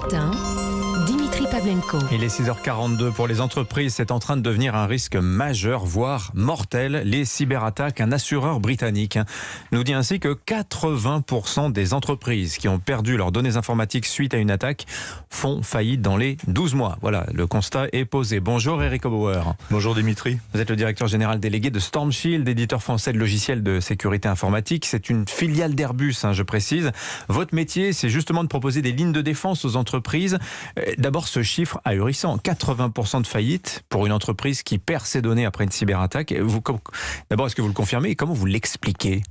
matin, Dimitri Pavlenko. Il est 6h42 pour les entreprises. C'est en train de devenir un risque majeur, voire mortel. Les cyberattaques. Un assureur britannique nous dit ainsi que 80% des entreprises qui ont perdu leurs données informatiques suite à une attaque font faillite dans les 12 mois. Voilà, le constat est posé. Bonjour Eric Bauer. Bonjour Dimitri. Vous êtes le directeur général délégué de StormShield, éditeur français de logiciels de sécurité informatique. C'est une filiale d'Airbus, je précise. Votre métier, c'est justement de proposer des lignes de défense aux entreprises. D'abord, ce chiffre ahurissant, 80% de faillite pour une entreprise qui perd ses données après une cyberattaque. D'abord, est-ce que vous le confirmez et comment vous l'expliquez ?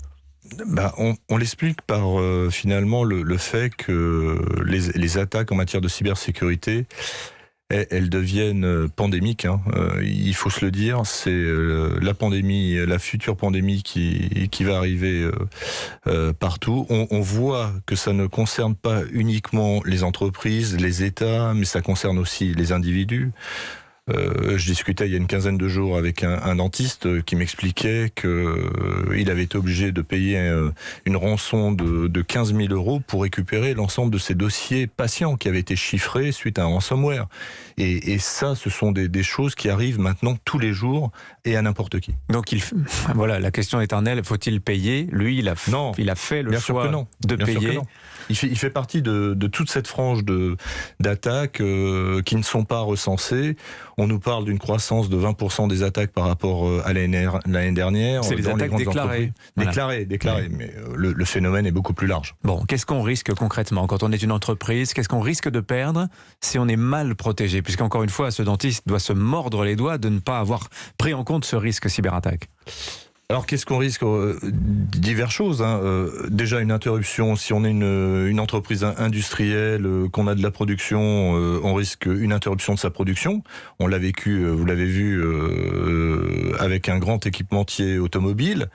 On l'explique par finalement le fait que les attaques en matière de cybersécurité, elles deviennent pandémiques. Il faut se le dire, c'est la pandémie, la future pandémie qui va arriver partout. On voit que ça ne concerne pas uniquement les entreprises, les États, mais ça concerne aussi les individus. Je discutais il y a une quinzaine de jours avec un dentiste qui m'expliquait qu'il avait été obligé de payer une rançon de 15 000 € pour récupérer l'ensemble de ses dossiers patients qui avaient été chiffrés suite à un ransomware. Et ça, ce sont des choses qui arrivent maintenant tous les jours et à n'importe qui. Donc voilà, la question éternelle, faut-il payer ? Lui, il a fait le choix de payer. Il fait partie de toute cette frange d'attaques qui ne sont pas recensées. On nous parle d'une croissance de 20% des attaques par rapport à l'année dernière. C'est les attaques déclarées. Déclarées, mais le phénomène est beaucoup plus large. Bon, qu'est-ce qu'on risque concrètement quand on est une entreprise ? Qu'est-ce qu'on risque de perdre si on est mal protégé ? Puisqu'encore une fois, ce dentiste doit se mordre les doigts de ne pas avoir pris en compte ce risque cyberattaque. Alors, qu'est-ce qu'on risque ? Diverses choses. Déjà, une interruption. Si on est une entreprise industrielle, qu'on a de la production, on risque une interruption de sa production. On l'a vécu, vous l'avez vu, avec un grand équipementier automobile.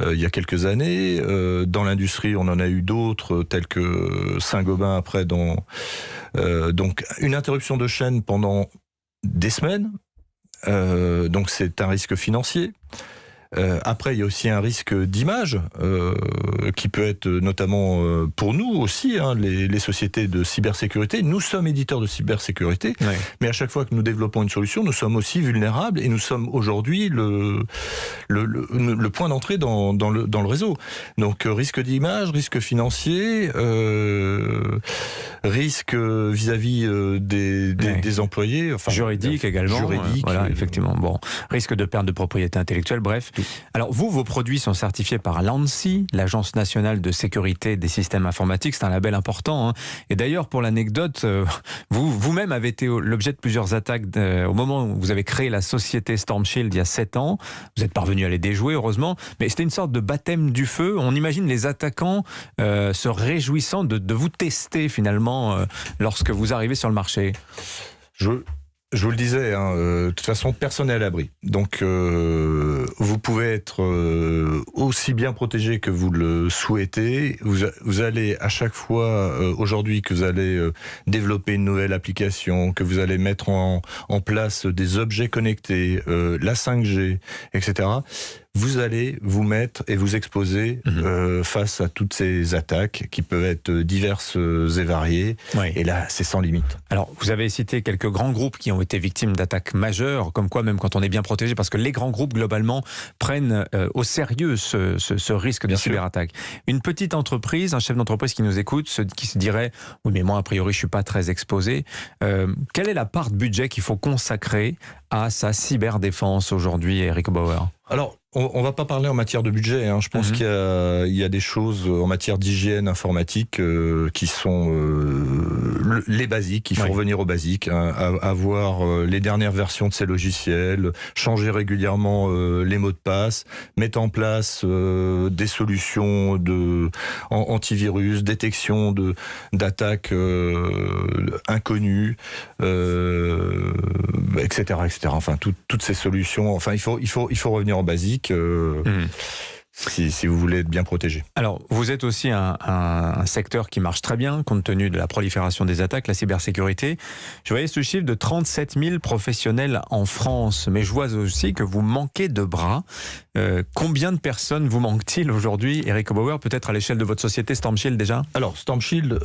Il y a quelques années, dans l'industrie, on en a eu d'autres, tels que Saint-Gobain après. Donc, une interruption de chaîne pendant des semaines. Donc, c'est un risque financier. Après, il y a aussi un risque d'image qui peut être notamment pour nous aussi, les sociétés de cybersécurité. Nous sommes éditeurs de cybersécurité, mais à chaque fois que nous développons une solution, nous sommes aussi vulnérables et nous sommes aujourd'hui le point d'entrée dans le réseau. Donc risque d'image, risque financier, risque vis-à-vis des employés, enfin juridique également. Juridique, voilà, effectivement. Bon, risque de perte de propriété intellectuelle, bref. Alors vous, vos produits sont certifiés par l'ANSSI, l'Agence nationale de sécurité des systèmes informatiques. C'est un label important. Et d'ailleurs, pour l'anecdote, vous-même avez été l'objet de plusieurs attaques au moment où vous avez créé la société StormShield il y a 7 ans. Vous êtes parvenu à les déjouer, heureusement. Mais c'était une sorte de baptême du feu. On imagine les attaquants se réjouissant de vous tester finalement lorsque vous arrivez sur le marché. Je vous le disais, de toute façon, personne n'est à l'abri. Donc, vous pouvez être aussi bien protégé que vous le souhaitez. Vous allez à chaque fois, aujourd'hui, que vous allez développer une nouvelle application, que vous allez mettre en place des objets connectés, la 5G, etc., vous allez vous mettre et vous exposer face à toutes ces attaques qui peuvent être diverses et variées. Oui. Et là, c'est sans limite. Alors, vous avez cité quelques grands groupes qui ont été victimes d'attaques majeures, comme quoi même quand on est bien protégé, parce que les grands groupes, globalement, prennent au sérieux ce risque de cyberattaque. Une petite entreprise, un chef d'entreprise qui nous écoute, qui se dirait « Oui, mais moi, a priori, je ne suis pas très exposé ». Quelle est la part de budget qu'il faut consacrer à sa cyberdéfense aujourd'hui, Eric Bauer ? Alors, on va pas parler en matière de budget. Je pense qu'il y a des choses en matière d'hygiène informatique qui sont les basiques. Il faut revenir aux basiques, avoir les dernières versions de ces logiciels, changer régulièrement les mots de passe, mettre en place des solutions antivirus, détection d'attaques inconnues, etc., etc. Enfin, toutes ces solutions. Enfin, il faut revenir aux basiques. Si vous voulez être bien protégé. Alors, vous êtes aussi un secteur qui marche très bien, compte tenu de la prolifération des attaques, la cybersécurité. Je voyais ce chiffre de 37 000 professionnels en France, mais je vois aussi que vous manquez de bras. Combien de personnes vous manque-t-il aujourd'hui, Eric Bauer, peut-être à l'échelle de votre société StormShield déjà ? Alors, StormShield,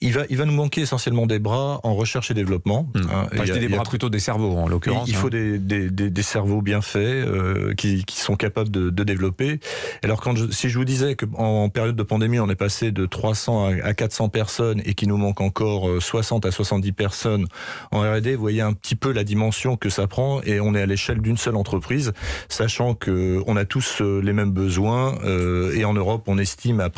il va nous manquer essentiellement des bras en recherche et développement. Enfin, je dis des bras, plutôt des cerveaux en l'occurrence. Il faut des cerveaux bien faits qui sont capables de développer. Alors si je vous disais qu'en période de pandémie, on est passé de 300 à 400 personnes et qu'il nous manque encore 60 à 70 personnes en R&D, vous voyez un petit peu la dimension que ça prend, et on est à l'échelle d'une seule entreprise, sachant qu'on a tous les mêmes besoins, et en Europe, on estime à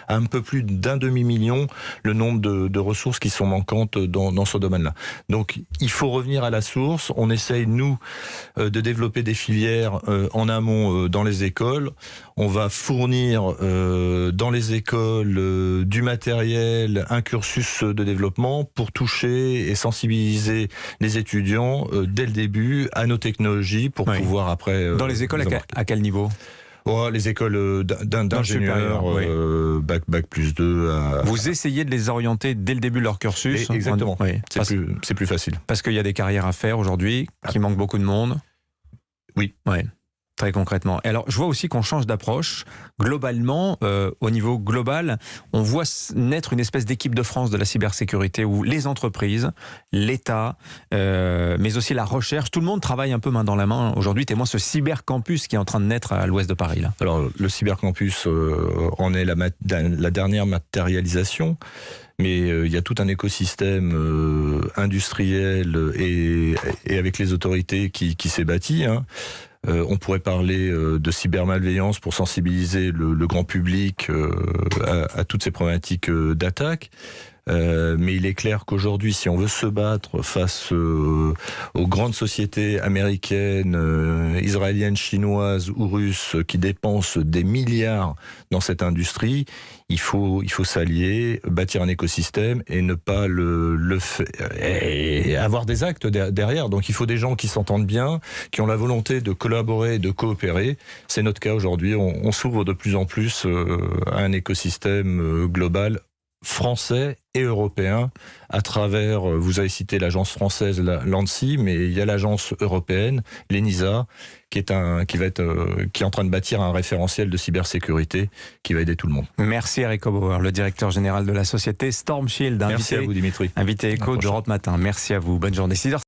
un peu plus d'un demi-million le nombre de ressources qui sont manquantes dans ce domaine-là. Donc, il faut revenir à la source. On essaye, nous, de développer des filières en amont dans les écoles. On va fournir dans les écoles du matériel, un cursus de développement pour toucher et sensibiliser les étudiants dès le début à nos technologies pour pouvoir après... dans les écoles, à quel niveau ? Les écoles d'ingénieurs, bac plus 2. Vous essayez de les orienter dès le début de leur cursus. Exactement. Oui. C'est plus facile. Parce qu'il y a des carrières à faire aujourd'hui, qu'il manque beaucoup de monde. Oui. Ouais. Très concrètement. Et alors, je vois aussi qu'on change d'approche. Globalement, au niveau global, on voit naître une espèce d'équipe de France de la cybersécurité où les entreprises, l'État, mais aussi la recherche, tout le monde travaille un peu main dans la main. Aujourd'hui, témoin ce cybercampus qui est en train de naître à l'ouest de Paris. Là. Alors, le cybercampus en est la dernière matérialisation. Mais il y a tout un écosystème industriel et avec les autorités qui s'est bâti. On pourrait parler de cybermalveillance pour sensibiliser le grand public à toutes ces problématiques d'attaque. Mais il est clair qu'aujourd'hui, si on veut se battre face aux grandes sociétés américaines, israéliennes, chinoises ou russes qui dépensent des milliards dans cette industrie, il faut s'allier, bâtir un écosystème et ne pas et avoir des actes derrière. Donc il faut des gens qui s'entendent bien, qui ont la volonté de collaborer, de coopérer. C'est notre cas aujourd'hui. On s'ouvre de plus en plus à un écosystème global français et européen à travers, vous avez cité l'agence française, l'ANSSI, mais il y a l'agence européenne, l'ENISA, qui est en train de bâtir un référentiel de cybersécurité qui va aider tout le monde. Merci Eric Obauer, le directeur général de la société Storm Shield. Merci à vous Dimitri. Invité Écho d'Europe Matin. Merci à vous. Bonne journée. 6h.